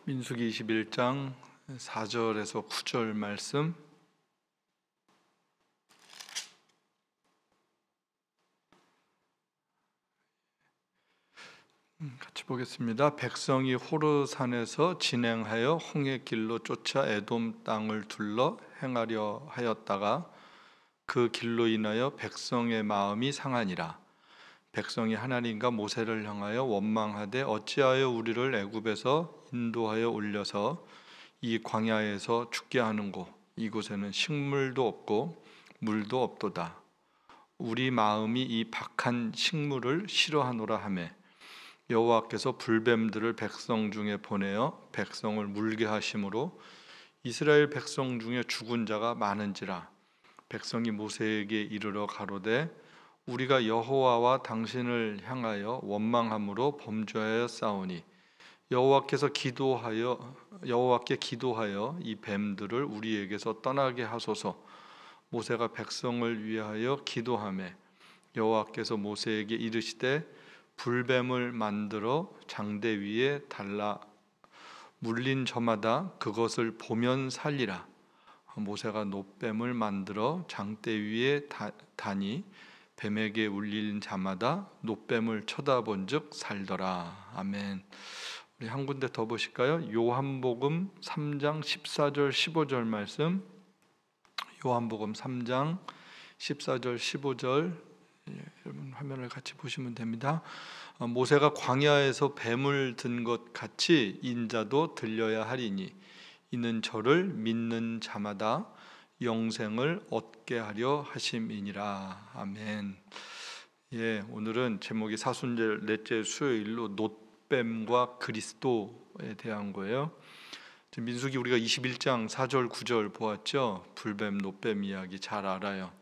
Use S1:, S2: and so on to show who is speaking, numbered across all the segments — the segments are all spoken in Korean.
S1: 민수기 21장 4절에서 9절 말씀 같이 보겠습니다. 백성이 호르산에서 진행하여 홍해 길로 쫓아 에돔 땅을 둘러 행하려 하였다가 그 길로 인하여 백성의 마음이 상하니라. 백성이 하나님과 모세를 향하여 원망하되 어찌하여 우리를 애굽에서 인도하여 올려서 이 광야에서 죽게 하는고 이곳에는 식물도 없고 물도 없도다. 우리 마음이 이 박한 식물을 싫어하노라 하매 여호와께서 불뱀들을 백성 중에 보내어 백성을 물게 하심으로 이스라엘 백성 중에 죽은 자가 많은지라. 백성이 모세에게 이르러 가로되 우리가 여호와와 당신을 향하여 원망함으로 범죄하여 싸우니 여호와께 기도하여 이 뱀들을 우리에게서 떠나게 하소서. 모세가 백성을 위하여 기도하매 여호와께서 모세에게 이르시되 불뱀을 만들어 장대 위에 달라 물린 저마다 그것을 보면 살리라. 모세가 놋뱀을 만들어 장대 위에 다니 뱀에게 울린 자마다 놋뱀을 쳐다본즉 살더라. 아멘. 우리 한 군데 더 보실까요? 요한복음 3장 14절 15절 말씀. 요한복음 3장 14절 15절 여러분 화면을 같이 보시면 됩니다. 모세가 광야에서 뱀을 든 것 같이 인자도 들려야 하리니 이는 저를 믿는 자마다 영생을 얻게 하려 하심이니라. 아멘. 예, 오늘은 제목이 사순절 넷째 수요일로 놋뱀과 그리스도에 대한 거예요. 민수기 우리가 21장 4절 9절 보았죠. 불뱀 놋뱀 이야기 잘 알아요.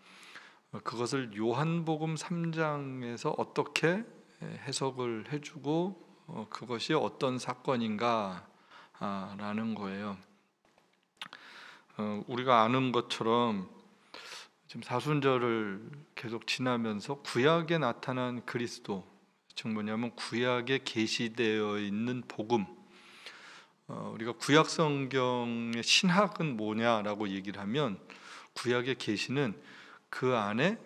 S1: 그것을 요한복음 3장에서 어떻게 해석을 해주고 그것이 어떤 사건인가 라는 거예요. 우리가 아는 것처럼 지금 사순절을 계속 지나면서 구약에 나타난 그리스도, 즉 뭐냐면 구약에 계시되어 있는 복음. 우리가 구약 성경의 신학은 뭐냐라고 얘기를 하면 구약의 계시는 그 안에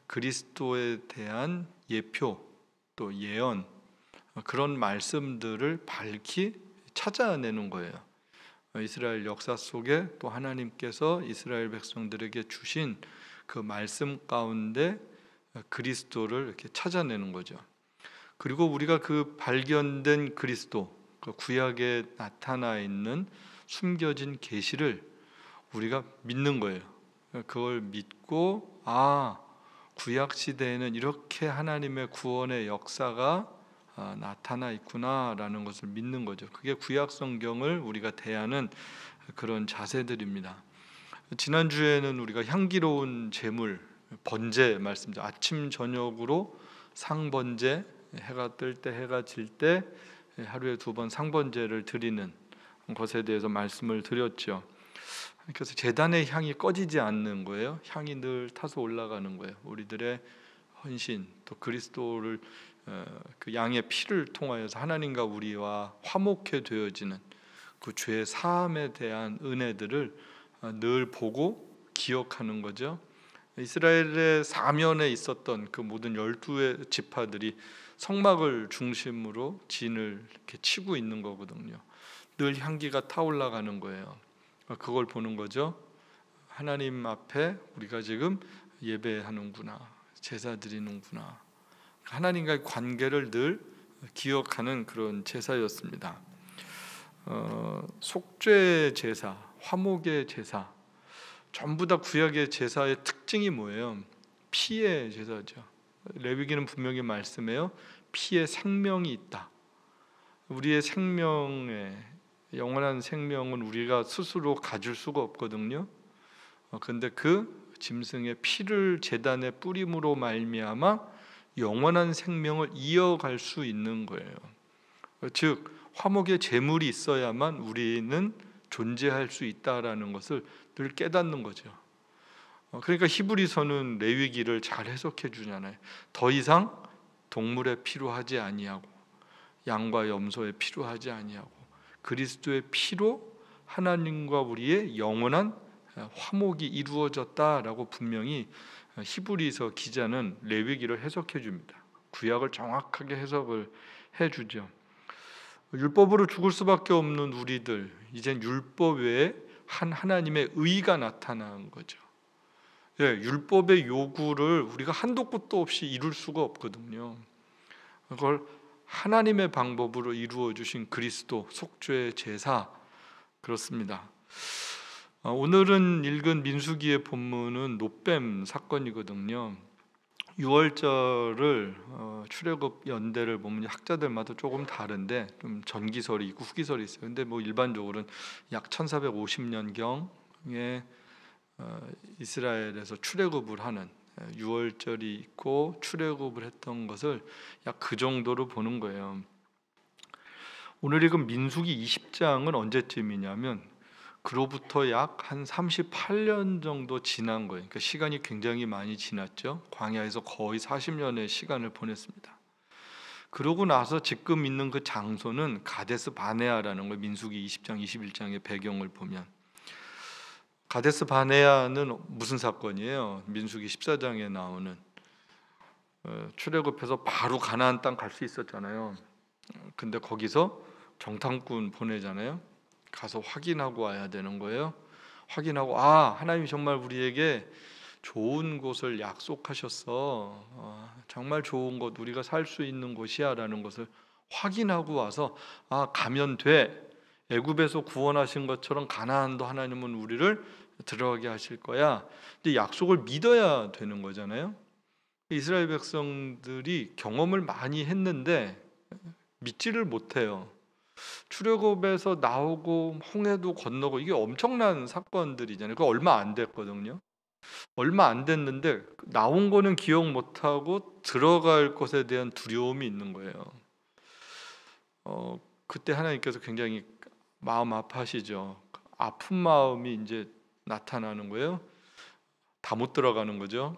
S1: 그리스도에 대한 예표 또 예언 그런 말씀들을 밝히 찾아내는 거예요. 이스라엘 역사 속에 또 하나님께서 이스라엘 백성들에게 주신 그 말씀 가운데 그리스도를 이렇게 찾아내는 거죠. 그리고 우리가 그 발견된 그리스도, 그 구약에 나타나 있는 숨겨진 계시를 우리가 믿는 거예요. 그걸 믿고 구약 시대에는 이렇게 하나님의 구원의 역사가 나타나 있구나라는 것을 믿는 거죠. 그게 구약 성경을 우리가 대하는 그런 자세들입니다. 지난주에는 우리가 향기로운 제물 번제 말씀죠. 아침 저녁으로 상번제, 해가 뜰 때 해가 질 때 하루에 2번 상번제를 드리는 것에 대해서 말씀을 드렸죠. 그래서 제단의 향이 꺼지지 않는 거예요. 향이 늘 타서 올라가는 거예요. 우리들의 헌신 또 그리스도를 그 양의 피를 통하여서 하나님과 우리와 화목해 되어지는 그 죄의 사함에 대한 은혜들을 늘 보고 기억하는 거죠. 이스라엘의 사면에 있었던 그 모든 12의 지파들이 성막을 중심으로 진을 이렇게 치고 있는 거거든요. 늘 향기가 타올라가는 거예요. 그걸 보는 거죠. 하나님 앞에 우리가 지금 예배하는구나, 제사 드리는구나. 하나님과의 관계를 늘 기억하는 그런 제사였습니다. 속죄 제사, 화목의 제사, 전부 다 구약의 제사의 특징이 뭐예요? 피의 제사죠. 레위기는 분명히 말씀해요. 피에 생명이 있다. 우리의 생명에 영원한 생명은 우리가 스스로 가질 수가 없거든요. 그런데 그 짐승의 피를 제단에 뿌림으로 말미암아 영원한 생명을 이어갈 수 있는 거예요. 즉 화목의 제물이 있어야만 우리는 존재할 수 있다라는 것을 늘 깨닫는 거죠. 그러니까 히브리서는 레위기를 잘 해석해 주잖아요. 더 이상 동물의 피로 하지 아니하고 양과 염소의 피로 하지 아니하고 그리스도의 피로 하나님과 우리의 영원한 화목이 이루어졌다라고 분명히 히브리서 기자는 레위기를 해석해 줍니다. 구약을 정확하게 해석을 해주죠. 율법으로 죽을 수밖에 없는 우리들, 이젠 율법 외에 한 하나님의 의가 나타난 거죠. 율법의 요구를 우리가 한도 끝도 없이 이룰 수가 없거든요. 그걸 하나님의 방법으로 이루어 주신 그리스도 속죄의 제사, 그렇습니다. 오늘은 읽은 민수기의 본문은 노뱀 사건이거든요. 6월절을 출애굽 연대를 보면 학자들마다 조금 다른데 좀 전기설이 있고 후기설이 있어요. 근데 뭐 일반적으로는 약 1450년경에 이스라엘에서 출애굽을 하는 6월절이 있고 출애굽을 했던 것을 약 그 정도로 보는 거예요. 오늘 읽은 민수기 20장은 언제쯤이냐면 그로부터 약 한 38년 정도 지난 거예요. 그러니까 시간이 굉장히 많이 지났죠. 광야에서 거의 40년의 시간을 보냈습니다. 그러고 나서 지금 있는 그 장소는 가데스 바네아라는 거예요. 민수기 20장, 21장의 배경을 보면 가데스 바네아는 무슨 사건이에요? 민수기 14장에 나오는 출애굽해서 바로 가나안 땅 갈 수 있었잖아요. 근데 거기서 정탐꾼 보내잖아요. 가서 확인하고 와야 되는 거예요. 확인하고 하나님이 정말 우리에게 좋은 곳을 약속하셨어. 정말 좋은 곳, 우리가 살 수 있는 곳이야 라는 것을 확인하고 와서 가면 돼. 애굽에서 구원하신 것처럼 가나안도 하나님은 우리를 들어가게 하실 거야. 근데 약속을 믿어야 되는 거잖아요. 이스라엘 백성들이 경험을 많이 했는데 믿지를 못해요. 출애굽에서 나오고 홍해도 건너고 이게 엄청난 사건들이잖아요. 그거 얼마 안 됐거든요. 얼마 안 됐는데 나온 거는 기억 못하고 들어갈 것에 대한 두려움이 있는 거예요. 그때 하나님께서 굉장히 마음 아파하시죠. 아픈 마음이 이제 나타나는 거예요. 다 못 들어가는 거죠.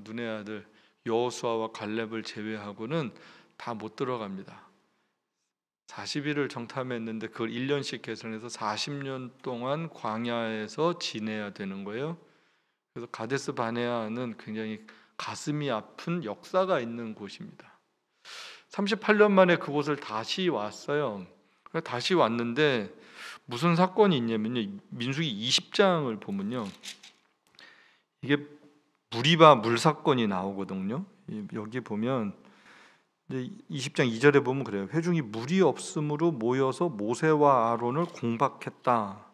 S1: 눈의 아들 여호수아와 갈렙을 제외하고는 다 못 들어갑니다. 40일을 정탐했는데 그걸 1년씩 계산해서 40년 동안 광야에서 지내야 되는 거예요. 그래서 가데스 바네아는 굉장히 가슴이 아픈 역사가 있는 곳입니다. 38년 만에 그곳을 다시 왔어요. 다시 왔는데 무슨 사건이 있냐면요. 민수기 20장을 보면요. 이게 무리바 물 사건이 나오거든요. 여기 보면 20장 2절에 보면 그래요. 회중이 물이 없으므로 모여서 모세와 아론을 공박했다.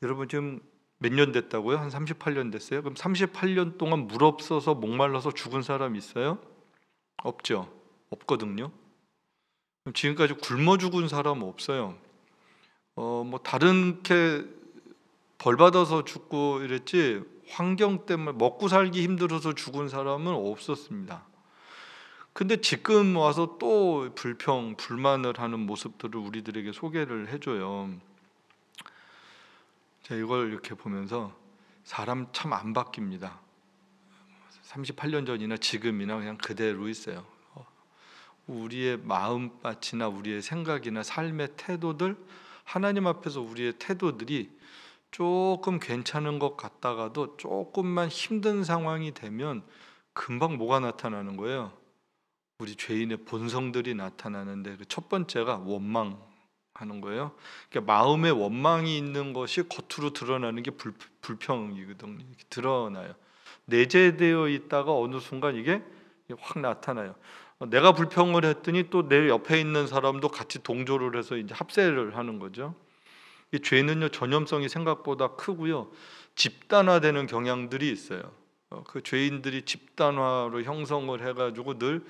S1: 여러분 지금 몇 년 됐다고요? 한 38년 됐어요? 그럼 38년 동안 물 없어서 목말라서 죽은 사람 있어요? 없죠. 없거든요. 지금까지 굶어 죽은 사람 없어요. 뭐 다른 게 벌 받아서 죽고 이랬지 환경 때문에 먹고 살기 힘들어서 죽은 사람은 없었습니다. 근데 지금 와서 또 불만을 하는 모습들을 우리들에게 소개를 해줘요. 제가 이걸 이렇게 보면서 사람 참 안 바뀝니다. 38년 전이나 지금이나 그냥 그대로 있어요. 우리의 마음밭이나 우리의 생각이나 삶의 태도들, 하나님 앞에서 우리의 태도들이 조금 괜찮은 것 같다가도 조금만 힘든 상황이 되면 금방 뭐가 나타나는 거예요? 우리 죄인의 본성들이 나타나는데 그 첫 번째가 원망하는 거예요. 그러니까 마음에 원망이 있는 것이 겉으로 드러나는 게 불평이거든요. 이렇게 드러나요. 내재되어 있다가 어느 순간 이게 확 나타나요. 내가 불평을 했더니 또 내 옆에 있는 사람도 같이 동조를 해서 이제 합세를 하는 거죠. 이 죄는요 전염성이 생각보다 크고요 집단화되는 경향들이 있어요. 그 죄인들이 집단화로 형성을 해가지고 늘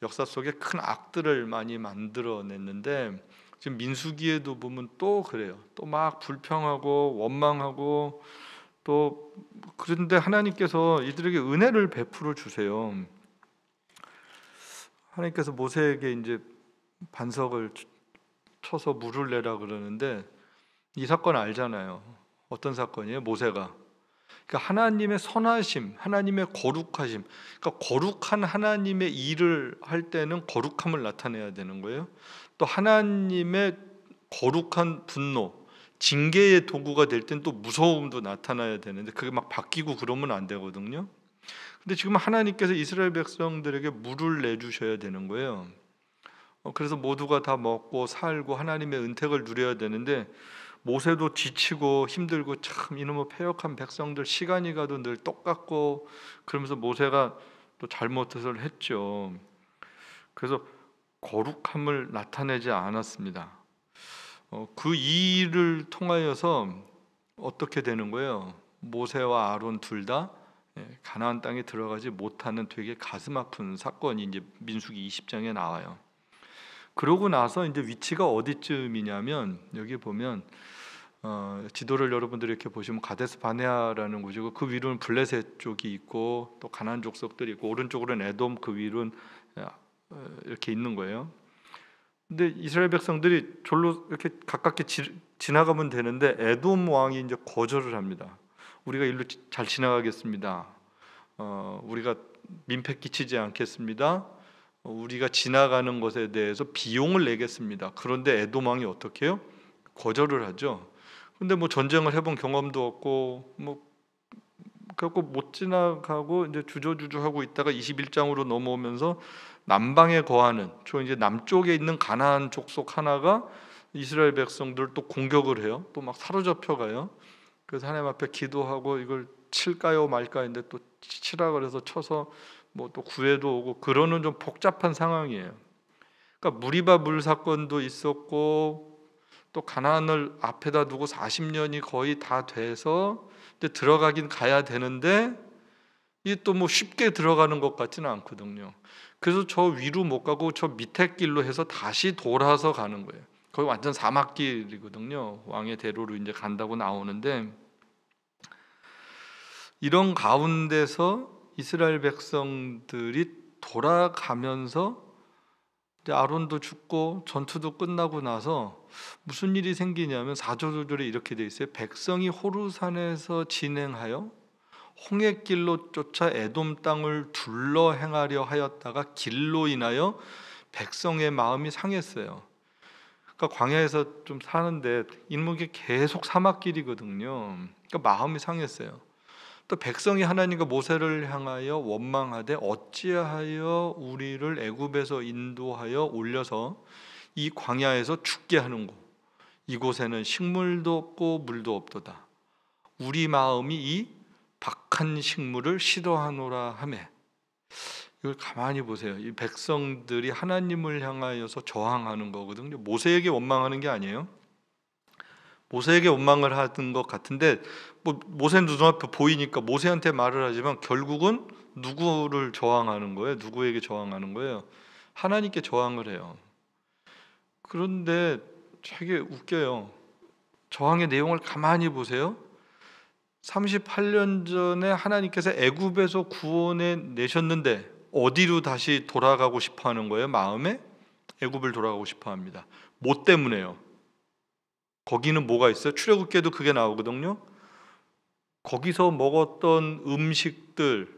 S1: 역사 속에 큰 악들을 많이 만들어냈는데 지금 민수기에도 보면 또 그래요. 또 막 불평하고 원망하고 또 그런데 하나님께서 이들에게 은혜를 베풀어 주세요. 하나님께서 모세에게 이제 반석을 쳐서 물을 내라 그러는데 이 사건 알잖아요. 어떤 사건이에요? 모세가 그러니까 하나님의 선하심, 하나님의 거룩하심, 그러니까 거룩한 하나님의 일을 할 때는 거룩함을 나타내야 되는 거예요. 또 하나님의 거룩한 분노, 징계의 도구가 될 땐 또 무서움도 나타나야 되는데 그게 막 바뀌고 그러면 안 되거든요. 근데 지금 하나님께서 이스라엘 백성들에게 물을 내주셔야 되는 거예요. 그래서 모두가 다 먹고 살고 하나님의 은택을 누려야 되는데 모세도 지치고 힘들고 참 이놈의 패역한 백성들 시간이 가도 늘 똑같고 그러면서 모세가 또 잘못을 했죠. 그래서 거룩함을 나타내지 않았습니다. 그 일을 통하여서 어떻게 되는 거예요? 모세와 아론 둘 다 가나안 땅에 들어가지 못하는 되게 가슴 아픈 사건이 이제 민수기 20장에 나와요. 그러고 나서 이제 위치가 어디쯤이냐면 여기 보면 지도를 여러분들이 이렇게 보시면 가데스 바네아라는 곳이고 그 위로는 블레셋 쪽이 있고 또 가나안 족속들이 있고 오른쪽으로는 에돔 그 위로는 이렇게 있는 거예요. 근데 이스라엘 백성들이 졸로 이렇게 가깝게 지나가면 되는데 에돔 왕이 이제 거절을 합니다. 우리가 일로 잘 지나가겠습니다. 우리가 민폐 끼치지 않겠습니다. 우리가 지나가는 것에 대해서 비용을 내겠습니다. 그런데 에돔 왕이 어떻게 해요? 거절을 하죠. 근데 뭐 전쟁을 해본 경험도 없고 뭐 그래갖고 못 지나가고 이제 주저주저하고 있다가 21장으로 넘어오면서 남방에 거하는 저 이제 남쪽에 있는 가나안 족속 하나가 이스라엘 백성들 또 공격을 해요. 또 막 사로잡혀 가요. 그래서 하나님 앞에 기도하고 이걸 칠까요 말까 했는데 또 치라 그래서 쳐서 뭐 또 구해도 오고 그러는 좀 복잡한 상황이에요. 그러니까 무리바 물 사건도 있었고 또 가나안을 앞에다 두고 40년이 거의 다 돼서 이제 들어가긴 가야 되는데 이게 또 뭐 쉽게 들어가는 것 같지는 않거든요. 그래서 저 위로 못 가고 저 밑에 길로 해서 다시 돌아서 가는 거예요. 거기 완전 사막길이거든요. 왕의 대로로 이제 간다고 나오는데 이런 가운데서 이스라엘 백성들이 돌아가면서 이제 아론도 죽고 전투도 끝나고 나서 무슨 일이 생기냐면 4절에 이렇게 돼 있어요. 백성이 호르산에서 진행하여 홍해길로 쫓아 에돔 땅을 둘러 행하려 하였다가 길로 인하여 백성의 마음이 상했어요. 그러니까 광야에서 좀 사는데 인목이 계속 사막길이거든요. 그러니까 마음이 상했어요. 또 백성이 하나님과 모세를 향하여 원망하되 어찌하여 우리를 애굽에서 인도하여 올려서 이 광야에서 죽게 하는고 이곳에는 식물도 없고 물도 없도다. 우리 마음이 이 박한 식물을 싫어하노라 하매. 이걸 가만히 보세요. 이 백성들이 하나님을 향하여서 저항하는 거거든요. 모세에게 원망하는 게 아니에요. 모세에게 원망을 하던 것 같은데 뭐 모세는 눈앞에 보이니까 모세한테 말을 하지만 결국은 누구를 저항하는 거예요? 누구에게 저항하는 거예요? 하나님께 저항을 해요. 그런데 되게 웃겨요. 저항의 내용을 가만히 보세요. 38년 전에 하나님께서 애굽에서 구원해 내셨는데 어디로 다시 돌아가고 싶어 하는 거예요? 마음에 애굽을 돌아가고 싶어 합니다. 뭐 때문에요? 거기는 뭐가 있어요? 출애굽기에도 그게 나오거든요. 거기서 먹었던 음식들,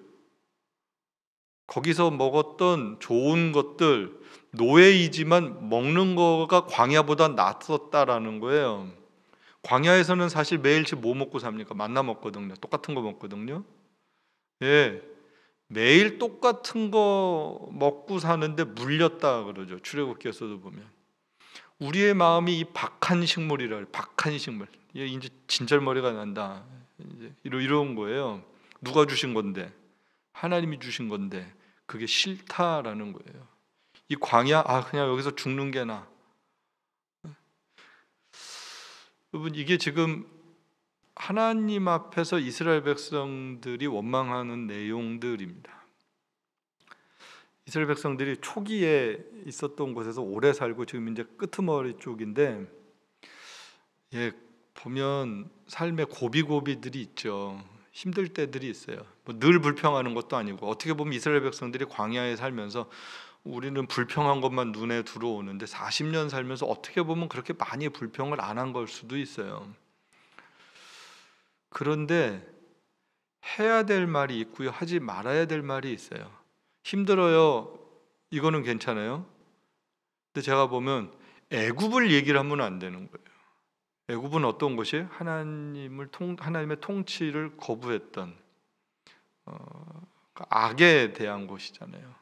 S1: 거기서 먹었던 좋은 것들, 노예이지만 먹는 거가 광야보다 낫었다라는 거예요. 광야에서는 사실 매일씩 뭐 먹고 삽니까? 만나 먹거든요. 똑같은 거 먹거든요. 예, 매일 똑같은 거 먹고 사는데 물렸다 그러죠. 출애굽기에서도 보면 우리의 마음이 이 박한 식물이라 그래요. 박한 식물. 이게 이제 진절머리가 난다. 이제 이런 거예요. 누가 주신 건데? 하나님이 주신 건데 그게 싫다라는 거예요. 이 광야, 그냥 여기서 죽는 게 나아. 여러분 이게 지금 하나님 앞에서 이스라엘 백성들이 원망하는 내용들입니다. 이스라엘 백성들이 초기에 있었던 곳에서 오래 살고 지금 이제 끄트머리 쪽인데 보면 삶의 고비고비들이 있죠. 힘들 때들이 있어요. 뭐 늘 불평하는 것도 아니고 어떻게 보면 이스라엘 백성들이 광야에 살면서 우리는 불평한 것만 눈에 들어오는데 40년 살면서 어떻게 보면 그렇게 많이 불평을 안 한 걸 수도 있어요. 그런데 해야 될 말이 있고요. 하지 말아야 될 말이 있어요. 힘들어요. 이거는 괜찮아요. 근데 제가 보면 애굽을 얘기를 하면 안 되는 거예요. 애굽은 어떤 곳이에요? 하나님의 통치를 거부했던 악에 대한 곳이잖아요.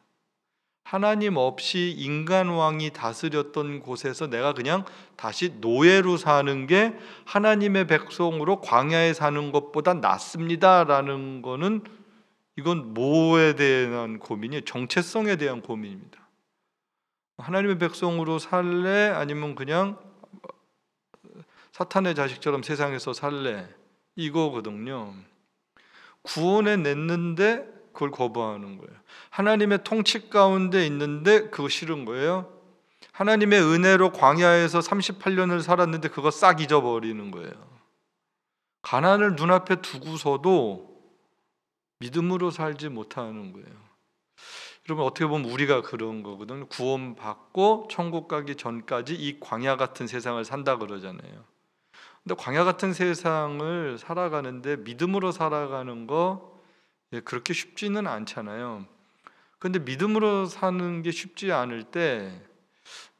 S1: 하나님 없이 인간 왕이 다스렸던 곳에서 내가 그냥 다시 노예로 사는 게 하나님의 백성으로 광야에 사는 것보다 낫습니다라는 거는, 이건 뭐에 대한 고민이? 정체성에 대한 고민입니다. 하나님의 백성으로 살래? 아니면 그냥 사탄의 자식처럼 세상에서 살래? 이거거든요. 구원해 냈는데 그걸 거부하는 거예요. 하나님의 통치 가운데 있는데 그거 싫은 거예요. 하나님의 은혜로 광야에서 38년을 살았는데 그거 싹 잊어버리는 거예요. 가난을 눈앞에 두고서도 믿음으로 살지 못하는 거예요. 여러분, 어떻게 보면 우리가 그런 거거든요. 구원받고 천국 가기 전까지 이 광야 같은 세상을 산다 그러잖아요. 근데 광야 같은 세상을 살아가는데 믿음으로 살아가는 거 그렇게 쉽지는 않잖아요. 근데 믿음으로 사는 게 쉽지 않을 때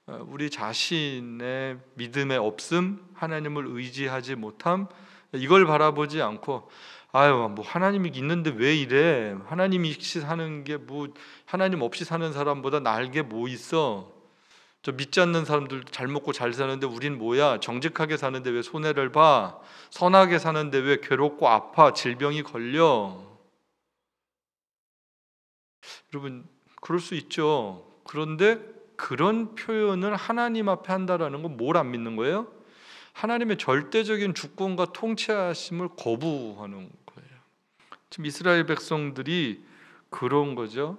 S1: 우리 자신의 믿음의 없음, 하나님을 의지하지 못함, 이걸 바라보지 않고 아유 뭐 하나님이 있는데 왜 이래? 하나님이 없이 사는 게 뭐, 하나님 없이 사는 사람보다 나을 게 뭐 있어? 저 믿지 않는 사람들 잘 먹고 잘 사는데 우린 뭐야? 정직하게 사는데 왜 손해를 봐? 선하게 사는데 왜 괴롭고 아파? 질병이 걸려? 여러분, 그럴 수 있죠. 그런데 그런 표현을 하나님 앞에 한다라는 건 뭘 안 믿는 거예요? 하나님의 절대적인 주권과 통치하심을 거부하는 거예요. 지금 이스라엘 백성들이 그런 거죠.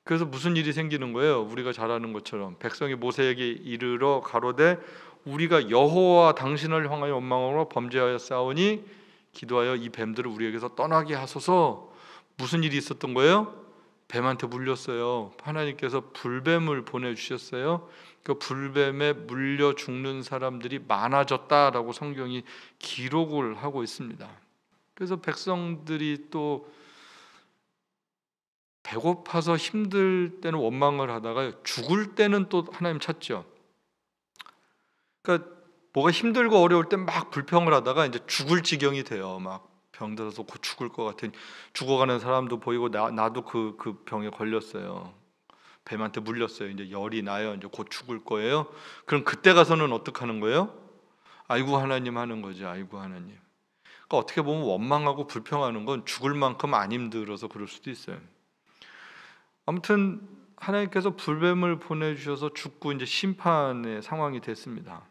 S1: 그래서 무슨 일이 생기는 거예요? 우리가 잘 아는 것처럼 백성이 모세에게 이르러 가로되 우리가 여호와 당신을 향하여 원망으로 범죄하였사오니 기도하여 이 뱀들을 우리에게서 떠나게 하소서. 무슨 일이 있었던 거예요? 뱀한테 물렸어요. 하나님께서 불뱀을 보내주셨어요. 그 불뱀에 물려 죽는 사람들이 많아졌다라고 성경이 기록을 하고 있습니다. 그래서 백성들이 또 배고파서 힘들 때는 원망을 하다가 죽을 때는 또 하나님 찾죠. 그러니까 뭐가 힘들고 어려울 때 막 불평을 하다가 이제 죽을 지경이 돼요. 막 병들어서 곧 죽을 것 같은, 죽어가는 사람도 보이고 나도 그 병에 걸렸어요. 뱀한테 물렸어요. 이제 열이 나요. 이제 곧 죽을 거예요. 그럼 그때 가서는 어떻게 하는 거예요? 아이고 하나님 하는 거죠. 아이고 하나님. 그러니까 어떻게 보면 원망하고 불평하는 건 죽을 만큼 안 힘들어서 그럴 수도 있어요. 아무튼 하나님께서 불뱀을 보내주셔서 죽고 이제 심판의 상황이 됐습니다.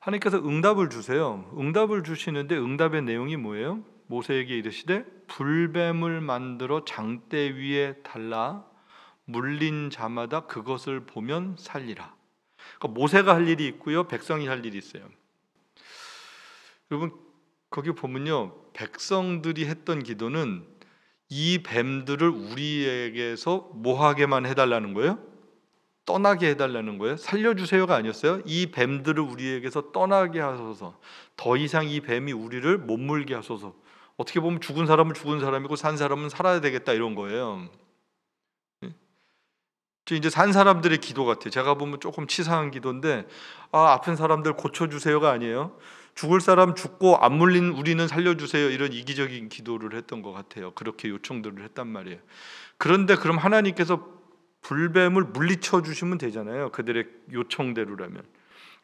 S1: 하나님께서 응답을 주세요. 응답을 주시는데 응답의 내용이 뭐예요? 모세에게 이르시되 불뱀을 만들어 장대 위에 달라 물린 자마다 그것을 보면 살리라. 그러니까 모세가 할 일이 있고요, 백성이 할 일이 있어요. 여러분, 거기 보면요, 백성들이 했던 기도는 이 뱀들을 우리에게서 뭐하게만 해달라는 거예요? 떠나게 해달라는 거예요. 살려주세요가 아니었어요. 이 뱀들을 우리에게서 떠나게 하소서. 더 이상 이 뱀이 우리를 못 물게 하소서. 어떻게 보면 죽은 사람은 죽은 사람이고 산 사람은 살아야 되겠다 이런 거예요. 이제 산 사람들의 기도 같아요. 제가 보면 조금 치사한 기도인데, 아픈 사람들 고쳐주세요가 아니에요. 죽을 사람 죽고 안 물린 우리는 살려주세요, 이런 이기적인 기도를 했던 것 같아요. 그렇게 요청들을 했단 말이에요. 그런데 그럼 하나님께서 불뱀을 물리쳐 주시면 되잖아요, 그들의 요청대로라면.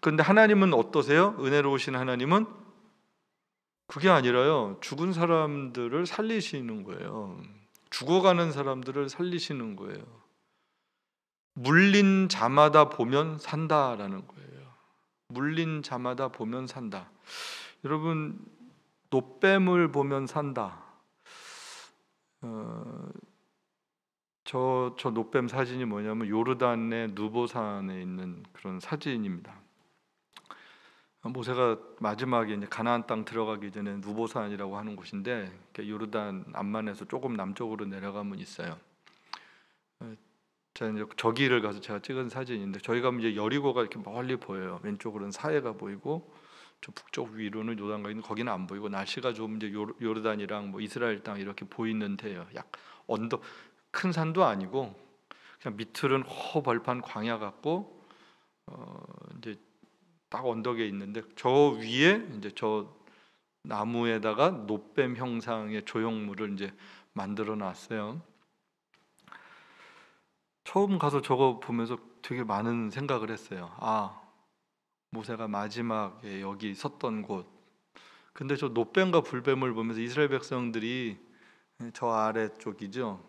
S1: 그런데 하나님은 어떠세요? 은혜로우신 하나님은 그게 아니라요, 죽은 사람들을 살리시는 거예요. 죽어가는 사람들을 살리시는 거예요. 물린 자마다 보면 산다라는 거예요. 물린 자마다 보면 산다. 여러분, 노뱀을 보면 산다. 저 노뱀 사진이 뭐냐면 요르단의 누보산에 있는 그런 사진입니다. 모세가 마지막에 이제 가나안 땅 들어가기 전에 누보산이라고 하는 곳인데, 요르단 암만에서 조금 남쪽으로 내려가면 있어요. 제가 이제 저기를 가서 제가 찍은 사진인데, 저희 가면 이제 여리고가 이렇게 멀리 보여요. 왼쪽으로는 사해가 보이고 저 북쪽 위로는 요단강 있는, 거기는 안 보이고 날씨가 좋으면 이제 요르단이랑 뭐 이스라엘 땅 이렇게 보이는데요. 약 언덕, 큰 산도 아니고 그냥 밑으로는 허벌판 광야 같고 이제 딱 언덕에 있는데 저 위에 이제 저 나무에다가 노뱀 형상의 조형물을 이제 만들어 놨어요. 처음 가서 저거 보면서 되게 많은 생각을 했어요. 아, 모세가 마지막에 여기 섰던 곳. 근데 저 노뱀과 불뱀을 보면서 이스라엘 백성들이 저 아래쪽이죠.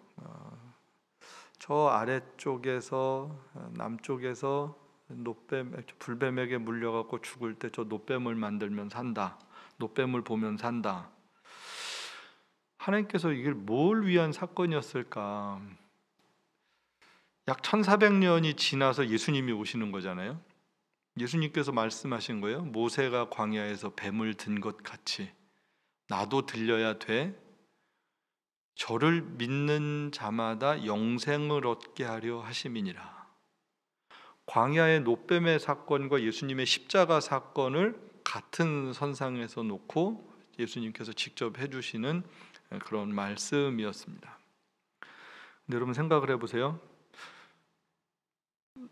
S1: 저 아래쪽에서 남쪽에서 불뱀에게 물려갖고 죽을 때 저 노뱀을 만들면 산다. 노뱀을 보면 산다. 하나님께서 이걸 뭘 위한 사건이었을까? 약 1400년이 지나서 예수님이 오시는 거잖아요. 예수님께서 말씀하신 거예요. 모세가 광야에서 뱀을 든 것 같이 나도 들려야 돼. 저를 믿는 자마다 영생을 얻게 하려 하심이니라. 광야의 노뱀의 사건과 예수님의 십자가 사건을 같은 선상에서 놓고 예수님께서 직접 해주시는 그런 말씀이었습니다. 근데 여러분 생각을 해보세요.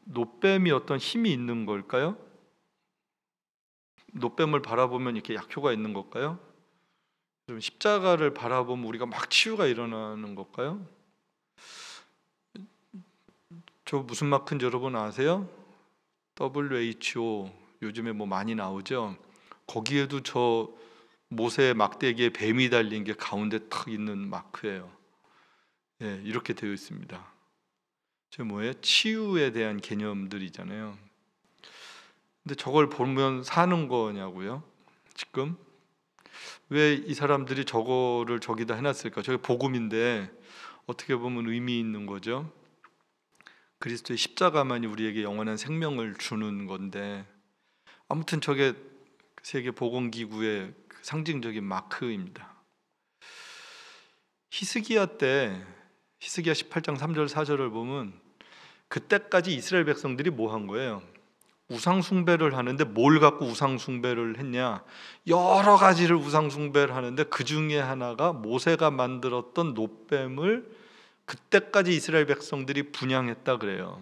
S1: 노뱀이 어떤 힘이 있는 걸까요? 노뱀을 바라보면 이렇게 약효가 있는 걸까요? 십자가를 바라보면 우리가 막 치유가 일어나는 걸까요? 저 무슨 마크인지 여러분 아세요? WHO 요즘에 뭐 많이 나오죠. 거기에도 저 모세 막대기에 뱀이 달린 게 가운데 탁 있는 마크예요. 예, 이렇게 되어 있습니다. 저 뭐예요? 치유에 대한 개념들이잖아요. 근데 저걸 보면 사는 거냐고요? 지금 왜 이 사람들이 저거를 저기다 해놨을까? 저게 복음인데 어떻게 보면 의미 있는 거죠. 그리스도의 십자가만이 우리에게 영원한 생명을 주는 건데, 아무튼 저게 세계 보건기구의 상징적인 마크입니다. 히스기야 18장 3절 4절을 보면 그때까지 이스라엘 백성들이 뭐 한 거예요? 우상 숭배를 하는데 뭘 갖고 우상 숭배를 했냐? 여러 가지를 우상 숭배를 하는데 그 중에 하나가 모세가 만들었던 노뱀을 그때까지 이스라엘 백성들이 분향했다 그래요.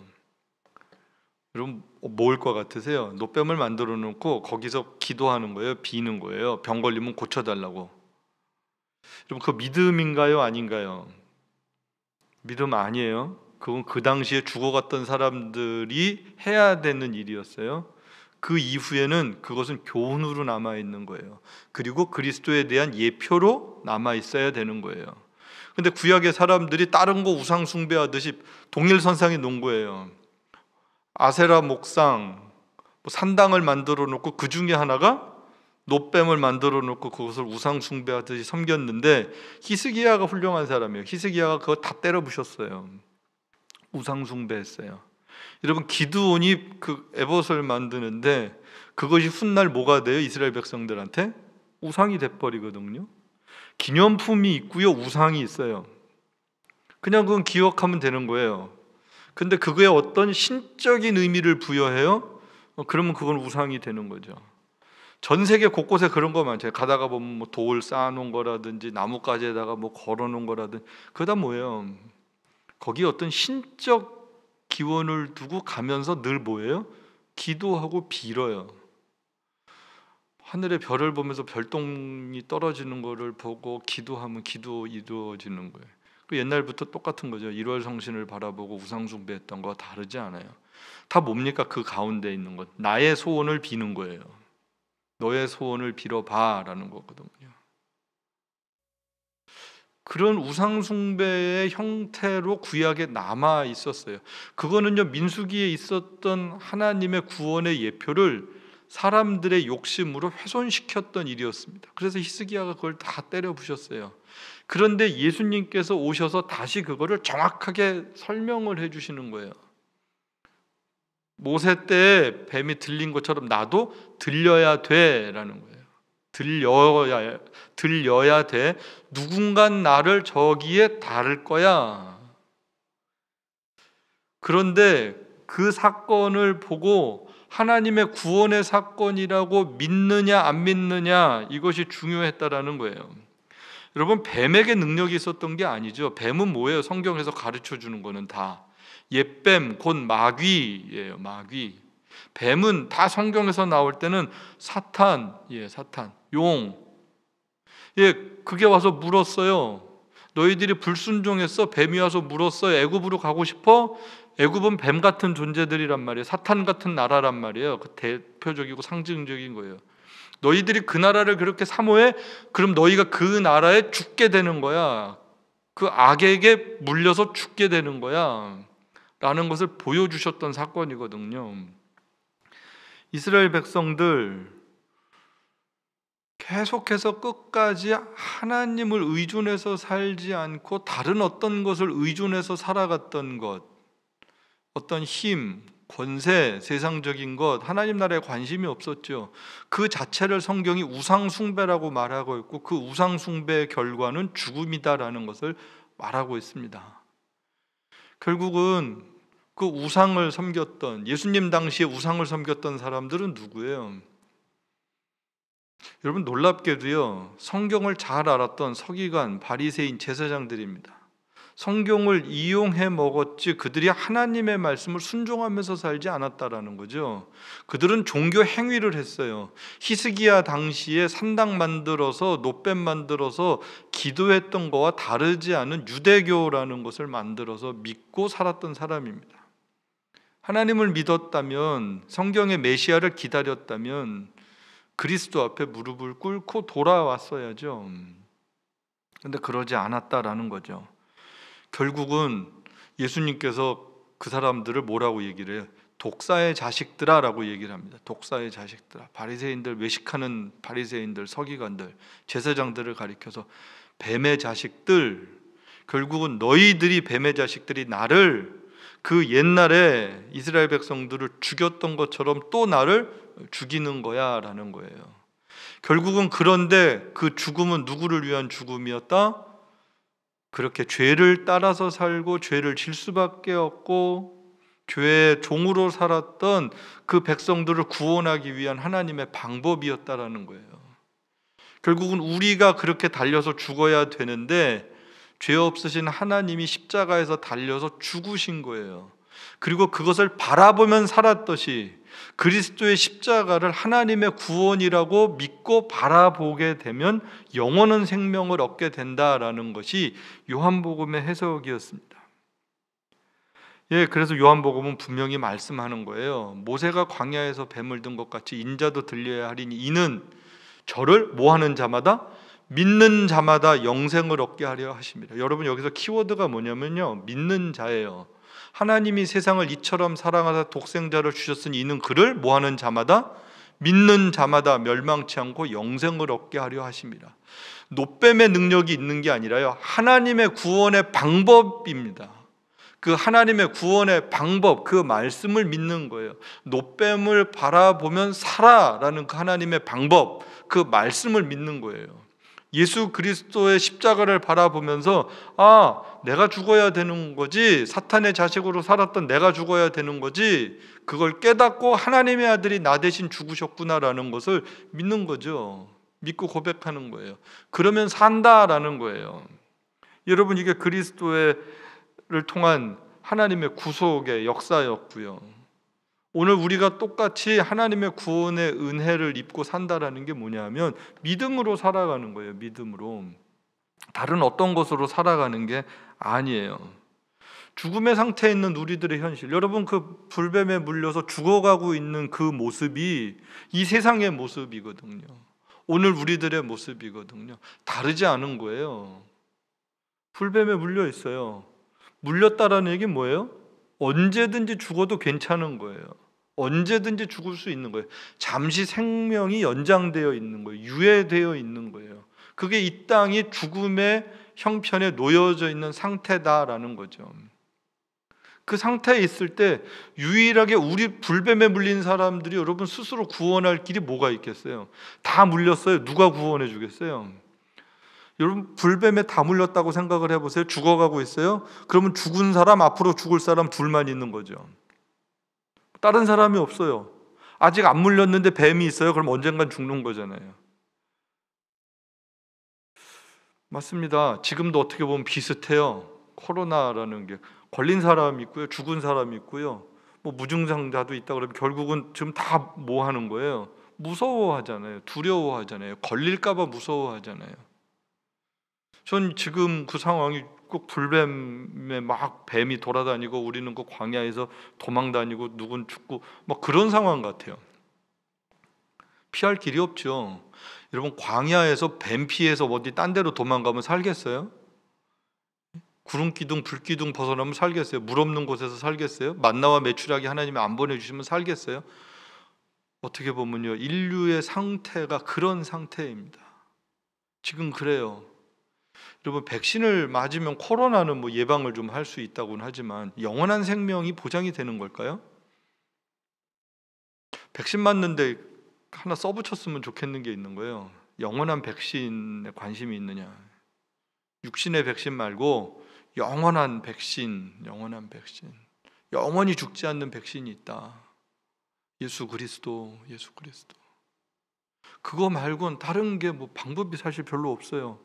S1: 여러분 뭐일 것 같으세요? 노뱀을 만들어 놓고 거기서 기도하는 거예요? 비는 거예요? 병 걸리면 고쳐달라고. 여러분 그 믿음인가요? 아닌가요? 믿음 아니에요. 그건 그 당시에 죽어갔던 사람들이 해야 되는 일이었어요. 그 이후에는 그것은 교훈으로 남아있는 거예요. 그리고 그리스도에 대한 예표로 남아있어야 되는 거예요. 근데 구약의 사람들이 다른 거 우상 숭배하듯이 동일선상에 놓은 거예요. 아세라 목상, 산당을 만들어 놓고 그 중에 하나가 노뱀을 만들어 놓고 그것을 우상 숭배하듯이 섬겼는데, 히스기야가 훌륭한 사람이에요. 히스기야가 그거 다 때려 부셨어요. 우상 숭배했어요. 여러분 기드온이 그 에봇을 만드는데 그것이 훗날 뭐가 돼요? 이스라엘 백성들한테 우상이 돼버리거든요. 기념품이 있고요, 우상이 있어요. 그냥 그건 기억하면 되는 거예요. 근데 그거에 어떤 신적인 의미를 부여해요? 그러면 그건 우상이 되는 거죠. 전 세계 곳곳에 그런 거 많죠. 가다가 보면 뭐 돌 쌓아놓은 거라든지 나뭇가지에다가 뭐 걸어놓은 거라든지, 그거 다 뭐예요? 거기에 어떤 신적 기원을 두고 가면서 늘 뭐예요? 기도하고 빌어요. 하늘의 별을 보면서 별똥이 떨어지는 거를 보고 기도하면 기도 이루어지는 거예요. 그 옛날부터 똑같은 거죠. 1월 성신을 바라보고 우상 숭배했던 거와 다르지 않아요. 다 뭡니까? 그 가운데 있는 것, 나의 소원을 비는 거예요. 너의 소원을 빌어봐라는 거거든요. 그런 우상 숭배의 형태로 구약에 남아 있었어요. 그거는요, 민수기에 있었던 하나님의 구원의 예표를 사람들의 욕심으로 훼손시켰던 일이었습니다. 그래서 히스기야가 그걸 다 때려 부셨어요. 그런데 예수님께서 오셔서 다시 그거를 정확하게 설명을 해주시는 거예요. 모세 때 뱀이 들린 것처럼 나도 들려야 돼라는 거예요. 들려야 돼. 누군간 나를 저기에 다를 거야. 그런데 그 사건을 보고 하나님의 구원의 사건이라고 믿느냐 안 믿느냐, 이것이 중요했다라는 거예요. 여러분 뱀에게 능력이 있었던 게 아니죠. 뱀은 뭐예요? 성경에서 가르쳐 주는 거는 다 옛뱀, 곧 마귀예요. 마귀. 뱀은 다 성경에서 나올 때는 사탄, 사탄, 용, 그게 와서 물었어요. 너희들이 불순종했어. 뱀이 와서 물었어. 애굽으로 가고 싶어? 애굽은 뱀 같은 존재들이란 말이에요. 사탄 같은 나라란 말이에요. 그 대표적이고 상징적인 거예요. 너희들이 그 나라를 그렇게 사모해? 그럼 너희가 그 나라에 죽게 되는 거야. 그 악에게 물려서 죽게 되는 거야. 라는 것을 보여주셨던 사건이거든요. 이스라엘 백성들 계속해서 끝까지 하나님을 의존해서 살지 않고 다른 어떤 것을 의존해서 살아갔던 것, 어떤 힘, 권세, 세상적인 것, 하나님 나라에 관심이 없었죠. 그 자체를 성경이 우상 숭배라고 말하고 있고, 그 우상 숭배의 결과는 죽음이다라는 것을 말하고 있습니다. 결국은 그 우상을 섬겼던, 예수님 당시에 우상을 섬겼던 사람들은 누구예요? 여러분, 놀랍게도요, 성경을 잘 알았던 서기관, 바리새인, 제사장들입니다. 성경을 이용해 먹었지 그들이 하나님의 말씀을 순종하면서 살지 않았다라는 거죠. 그들은 종교 행위를 했어요. 히스기야 당시에 산당 만들어서 놋뱀 만들어서 기도했던 거와 다르지 않은 유대교라는 것을 만들어서 믿고 살았던 사람입니다. 하나님을 믿었다면, 성경의 메시아를 기다렸다면 그리스도 앞에 무릎을 꿇고 돌아왔어야죠. 그런데 그러지 않았다라는 거죠. 결국은 예수님께서 그 사람들을 뭐라고 얘기를 해요? 독사의 자식들아 라고 얘기를 합니다. 독사의 자식들아. 바리새인들, 외식하는 바리새인들, 서기관들, 제사장들을 가리켜서 뱀의 자식들, 결국은 너희들이 뱀의 자식들이 나를, 그 옛날에 이스라엘 백성들을 죽였던 것처럼 또 나를 죽이는 거야 라는 거예요. 결국은 그런데 그 죽음은 누구를 위한 죽음이었다? 그렇게 죄를 따라서 살고 죄를 질 수밖에 없고 죄의 종으로 살았던 그 백성들을 구원하기 위한 하나님의 방법이었다라는 거예요. 결국은 우리가 그렇게 달려서 죽어야 되는데 죄 없으신 하나님이 십자가에서 달려서 죽으신 거예요. 그리고 그것을 바라보면 살았듯이 그리스도의 십자가를 하나님의 구원이라고 믿고 바라보게 되면 영원한 생명을 얻게 된다라는 것이 요한복음의 해석이었습니다. 그래서 요한복음은 분명히 말씀하는 거예요. 모세가 광야에서 뱀을 든 것 같이 인자도 들려야 하리니 이는 저를 뭐하는 자마다, 믿는 자마다 영생을 얻게 하려 하십니다. 여러분, 여기서 키워드가 뭐냐면요, 믿는 자예요. 하나님이 세상을 이처럼 사랑하사 독생자를 주셨으니 이는 그를 뭐하는 자마다, 믿는 자마다 멸망치 않고 영생을 얻게 하려 하십니다. 놋뱀의 능력이 있는 게 아니라요, 하나님의 구원의 방법입니다. 그 하나님의 구원의 방법, 그 말씀을 믿는 거예요. 놋뱀을 바라보면 살아라는 그 하나님의 방법, 그 말씀을 믿는 거예요. 예수 그리스도의 십자가를 바라보면서 내가 죽어야 되는 거지, 사탄의 자식으로 살았던 내가 죽어야 되는 거지, 그걸 깨닫고 하나님의 아들이 나 대신 죽으셨구나라는 것을 믿는 거죠. 믿고 고백하는 거예요. 그러면 산다라는 거예요. 여러분, 이게 그리스도를 통한 하나님의 구속의 역사였고요. 오늘 우리가 똑같이 하나님의 구원의 은혜를 입고 산다라는 게 뭐냐면 믿음으로 살아가는 거예요. 믿음으로. 다른 어떤 것으로 살아가는 게 아니에요. 죽음의 상태에 있는 우리들의 현실, 여러분, 그 불뱀에 물려서 죽어가고 있는 그 모습이 이 세상의 모습이거든요. 오늘 우리들의 모습이거든요. 다르지 않은 거예요. 불뱀에 물려 있어요. 물렸다라는 얘기는 뭐예요? 언제든지 죽어도 괜찮은 거예요. 언제든지 죽을 수 있는 거예요. 잠시 생명이 연장되어 있는 거예요. 유예되어 있는 거예요. 그게 이 땅이 죽음의 형편에 놓여져 있는 상태다라는 거죠. 그 상태에 있을 때 유일하게 우리 불뱀에 물린 사람들이 여러분 스스로 구원할 길이 뭐가 있겠어요? 다 물렸어요. 누가 구원해 주겠어요? 여러분, 불뱀에 다 물렸다고 생각을 해보세요. 죽어가고 있어요. 그러면 죽은 사람, 앞으로 죽을 사람 둘만 있는 거죠. 다른 사람이 없어요. 아직 안 물렸는데 뱀이 있어요. 그럼 언젠간 죽는 거잖아요. 맞습니다. 지금도 어떻게 보면 비슷해요. 코로나라는 게 걸린 사람이 있고요, 죽은 사람이 있고요, 뭐 무증상자도 있다 그러면 결국은 지금 다 뭐 하는 거예요? 무서워하잖아요. 두려워하잖아요. 걸릴까봐 무서워하잖아요. 전 지금 그 상황이 꼭 불뱀에 막 뱀이 돌아다니고 우리는 그 광야에서 도망 다니고 누군 죽고 막 그런 상황 같아요. 피할 길이 없죠. 여러분, 광야에서 뱀 피해서 어디 딴 데로 도망가면 살겠어요? 구름 기둥, 불 기둥 벗어나면 살겠어요? 물 없는 곳에서 살겠어요? 만나와 메추라기 하나님이 안 보내주시면 살겠어요? 어떻게 보면요, 인류의 상태가 그런 상태입니다. 지금 그래요. 여러분, 백신을 맞으면 코로나는 뭐 예방을 좀 할 수 있다고는 하지만 영원한 생명이 보장이 되는 걸까요? 백신 맞는데 하나 써붙였으면 좋겠는 게 있는 거예요. 영원한 백신에 관심이 있느냐? 육신의 백신 말고 영원한 백신, 영원히 죽지 않는 백신이 있다. 예수 그리스도. 그거 말고는 다른 게 뭐 방법이 사실 별로 없어요.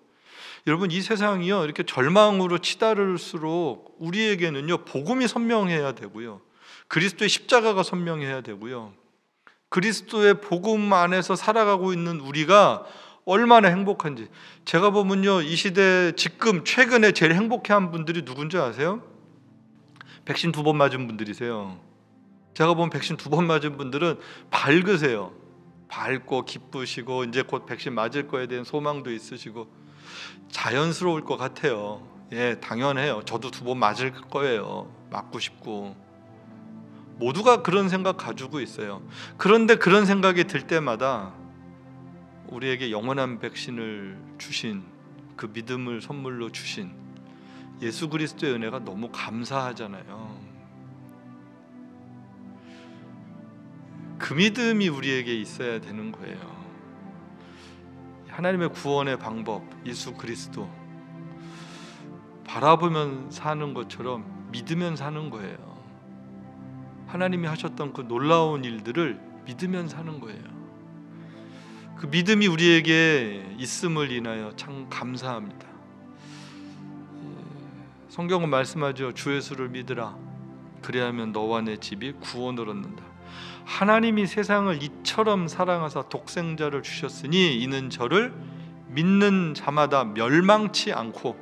S1: 여러분, 이 세상이요, 이렇게 절망으로 치달을수록 우리에게는요, 복음이 선명해야 되고요, 그리스도의 십자가가 선명해야 되고요, 그리스도의 복음 안에서 살아가고 있는 우리가 얼마나 행복한지. 제가 보면요, 이 시대 지금 최근에 제일 행복해한 분들이 누군지 아세요? 백신 2번 맞은 분들이세요. 제가 보면 백신 2번 맞은 분들은 밝으세요. 밝고 기쁘시고 이제 곧 백신 맞을 거에 대한 소망도 있으시고 자연스러울 것 같아요. 예, 당연해요. 저도 2번 맞을 거예요. 맞고 싶고. 모두가 그런 생각 가지고 있어요. 그런데 그런 생각이 들 때마다 우리에게 영원한 백신을 주신, 그 믿음을 선물로 주신 예수 그리스도의 은혜가 너무 감사하잖아요. 그 믿음이 우리에게 있어야 되는 거예요. 하나님의 구원의 방법, 예수 그리스도 바라보면 사는 것처럼 믿으면 사는 거예요. 하나님이 하셨던 그 놀라운 일들을 믿으면 사는 거예요. 그 믿음이 우리에게 있음을 인하여 참 감사합니다. 성경은 말씀하죠. 주 예수를 믿으라. 그리하면 너와 내 집이 구원을 얻는다. 하나님이 세상을 이처럼 사랑하사 독생자를 주셨으니 이는 저를 믿는 자마다 멸망치 않고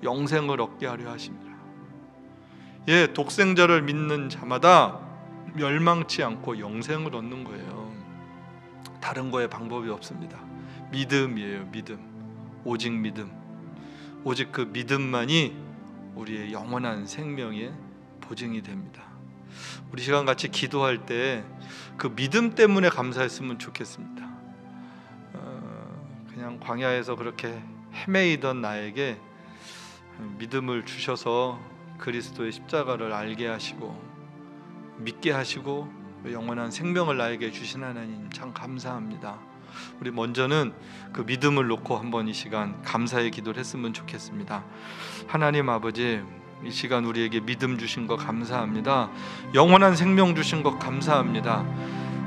S1: 영생을 얻게 하려 하십니다. 예, 독생자를 믿는 자마다 멸망치 않고 영생을 얻는 거예요. 다른 거에 방법이 없습니다. 믿음이에요. 믿음. 오직 믿음. 오직 그 믿음만이 우리의 영원한 생명의 보증이 됩니다. 우리 시간 같이 기도할 때 그 믿음 때문에 감사했으면 좋겠습니다. 그냥 광야에서 그렇게 헤매이던 나에게 믿음을 주셔서 그리스도의 십자가를 알게 하시고 믿게 하시고 영원한 생명을 나에게 주신 하나님 참 감사합니다. 우리 먼저는 그 믿음을 놓고 한번 이 시간 감사의 기도를 했으면 좋겠습니다. 하나님 아버지, 이 시간 우리에게 믿음 주신 것 감사합니다. 영원한 생명 주신 것 감사합니다.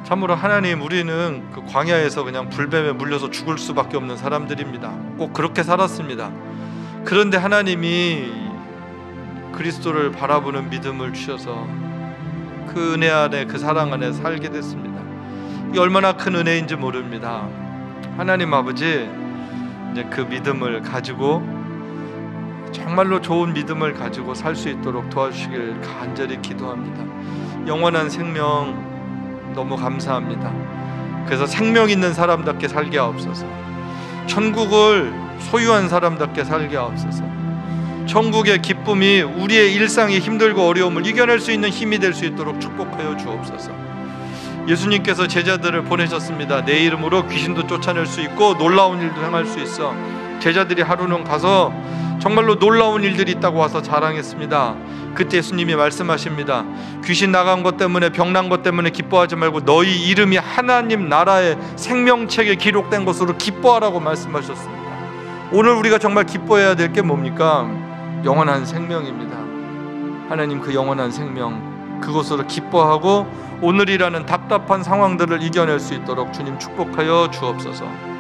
S1: 참으로 하나님, 우리는 그 광야에서 그냥 불뱀에 물려서 죽을 수밖에 없는 사람들입니다. 꼭 그렇게 살았습니다. 그런데 하나님이 그리스도를 바라보는 믿음을 주셔서 그 은혜 안에, 그 사랑 안에 살게 됐습니다. 이게 얼마나 큰 은혜인지 모릅니다. 하나님 아버지, 이제 그 믿음을 가지고 정말로 좋은 믿음을 가지고 살 수 있도록 도와주시길 간절히 기도합니다. 영원한 생명 너무 감사합니다. 그래서 생명 있는 사람답게 살게 하옵소서. 천국을 소유한 사람답게 살게 하옵소서. 천국의 기쁨이 우리의 일상의 힘들고 어려움을 이겨낼 수 있는 힘이 될 수 있도록 축복하여 주옵소서. 예수님께서 제자들을 보내셨습니다. 내 이름으로 귀신도 쫓아낼 수 있고 놀라운 일도 행할 수 있어. 제자들이 하루는 가서 정말로 놀라운 일들이 있다고 와서 자랑했습니다. 그때 예수님이 말씀하십니다. 귀신 나간 것 때문에, 병난 것 때문에 기뻐하지 말고 너희 이름이 하나님 나라의 생명책에 기록된 것으로 기뻐하라고 말씀하셨습니다. 오늘 우리가 정말 기뻐해야 될 게 뭡니까? 영원한 생명입니다. 하나님, 그 영원한 생명, 그것으로 기뻐하고 오늘이라는 답답한 상황들을 이겨낼 수 있도록 주님 축복하여 주옵소서.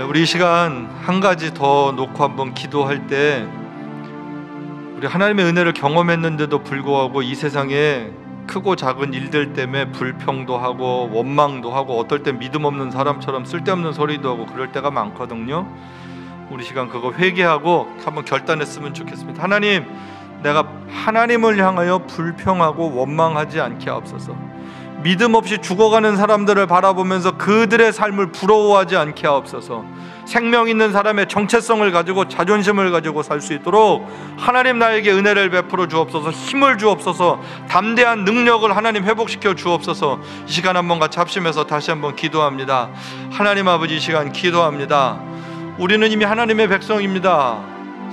S1: 우리 이 시간 한 가지 더 놓고 한번 기도할 때, 우리 하나님의 은혜를 경험했는데도 불구하고 이 세상에 크고 작은 일들 때문에 불평도 하고 원망도 하고 어떨 땐 믿음 없는 사람처럼 쓸데없는 소리도 하고 그럴 때가 많거든요. 우리 시간 그거 회개하고 한번 결단했으면 좋겠습니다. 하나님, 내가 하나님을 향하여 불평하고 원망하지 않게 하옵소서. 믿음 없이 죽어가는 사람들을 바라보면서 그들의 삶을 부러워하지 않게 하옵소서. 생명 있는 사람의 정체성을 가지고 자존심을 가지고 살 수 있도록 하나님 나에게 은혜를 베풀어 주옵소서. 힘을 주옵소서. 담대한 능력을 하나님 회복시켜 주옵소서. 이 시간 한번 같이 합심해서 다시 한번 기도합니다. 하나님 아버지, 이 시간 기도합니다. 우리는 이미 하나님의 백성입니다.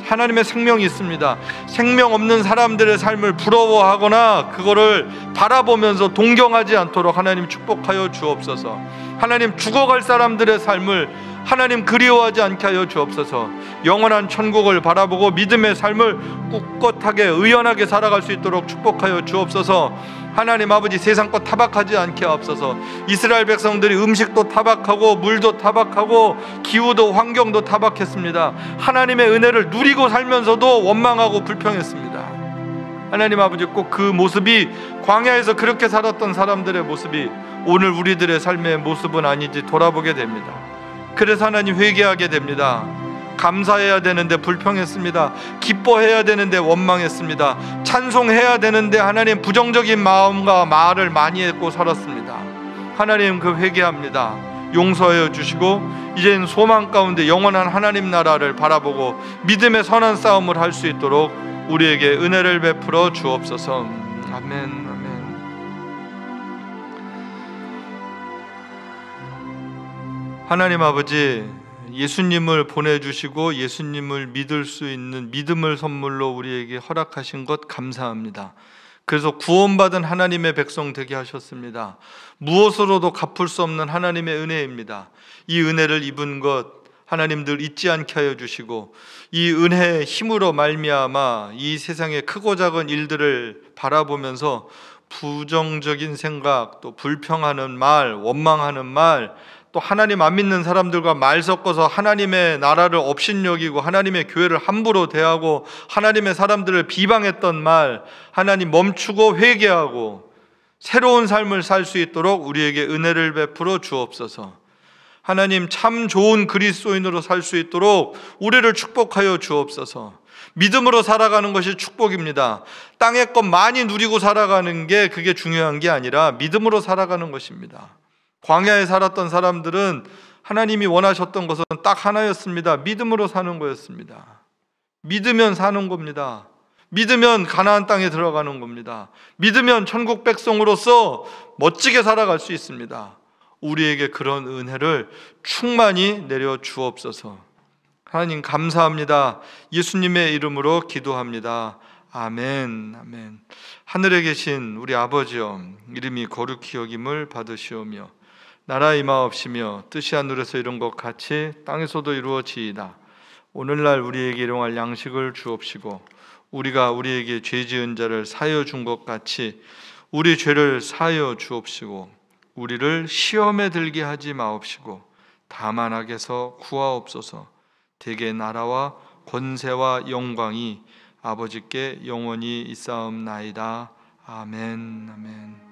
S1: 하나님의 생명이 있습니다. 생명 없는 사람들의 삶을 부러워하거나 그거를 바라보면서 동경하지 않도록 하나님 축복하여 주옵소서. 하나님, 죽어갈 사람들의 삶을 하나님 그리워하지 않게 하여 주옵소서. 영원한 천국을 바라보고 믿음의 삶을 꿋꿋하게 의연하게 살아갈 수 있도록 축복하여 주옵소서. 하나님 아버지, 세상 것 타박하지 않게 하옵소서. 이스라엘 백성들이 음식도 타박하고 물도 타박하고 기후도 환경도 타박했습니다. 하나님의 은혜를 누리고 살면서도 원망하고 불평했습니다. 하나님 아버지, 꼭 그 모습이 광야에서 그렇게 살았던 사람들의 모습이 오늘 우리들의 삶의 모습은 아닌지 돌아보게 됩니다. 그래서 하나님 회개하게 됩니다. 감사해야 되는데 불평했습니다. 기뻐해야 되는데 원망했습니다. 찬송해야 되는데 하나님 부정적인 마음과 말을 많이 했고 살았습니다. 하나님, 그 회개합니다. 용서해 주시고 이제는 소망 가운데 영원한 하나님 나라를 바라보고 믿음의 선한 싸움을 할 수 있도록 우리에게 은혜를 베풀어 주옵소서. 아멘, 아멘. 하나님 아버지, 예수님을 보내주시고 예수님을 믿을 수 있는 믿음을 선물로 우리에게 허락하신 것 감사합니다. 그래서 구원받은 하나님의 백성 되게 하셨습니다. 무엇으로도 갚을 수 없는 하나님의 은혜입니다. 이 은혜를 입은 것 하나님 늘 잊지 않게 하여 주시고 이 은혜의 힘으로 말미암아 이 세상의 크고 작은 일들을 바라보면서 부정적인 생각, 또 불평하는 말, 원망하는 말, 또 하나님 안 믿는 사람들과 말 섞어서 하나님의 나라를 업신여기고 하나님의 교회를 함부로 대하고 하나님의 사람들을 비방했던 말 하나님 멈추고 회개하고 새로운 삶을 살 수 있도록 우리에게 은혜를 베풀어 주옵소서. 하나님, 참 좋은 그리스도인으로 살 수 있도록 우리를 축복하여 주옵소서. 믿음으로 살아가는 것이 축복입니다. 땅의 것 많이 누리고 살아가는 게 그게 중요한 게 아니라 믿음으로 살아가는 것입니다. 광야에 살았던 사람들은 하나님이 원하셨던 것은 딱 하나였습니다. 믿음으로 사는 거였습니다. 믿으면 사는 겁니다. 믿으면 가나안 땅에 들어가는 겁니다. 믿으면 천국 백성으로서 멋지게 살아갈 수 있습니다. 우리에게 그런 은혜를 충만히 내려 주옵소서. 하나님 감사합니다. 예수님의 이름으로 기도합니다. 아멘, 아멘. 하늘에 계신 우리 아버지여, 이름이 거룩히 여김을 받으시오며 나라 임하옵시며 뜻이 하늘에서 이룬 것 같이 땅에서도 이루어지이다. 오늘날 우리에게 일용할 양식을 주옵시고 우리가 우리에게 죄 지은 자를 사하여 준 것 같이 우리 죄를 사하여 주옵시고 우리를 시험에 들게 하지 마옵시고 다만 악에서 구하옵소서. 대개 나라와 권세와 영광이 아버지께 영원히 있사옵나이다. 아멘, 아멘.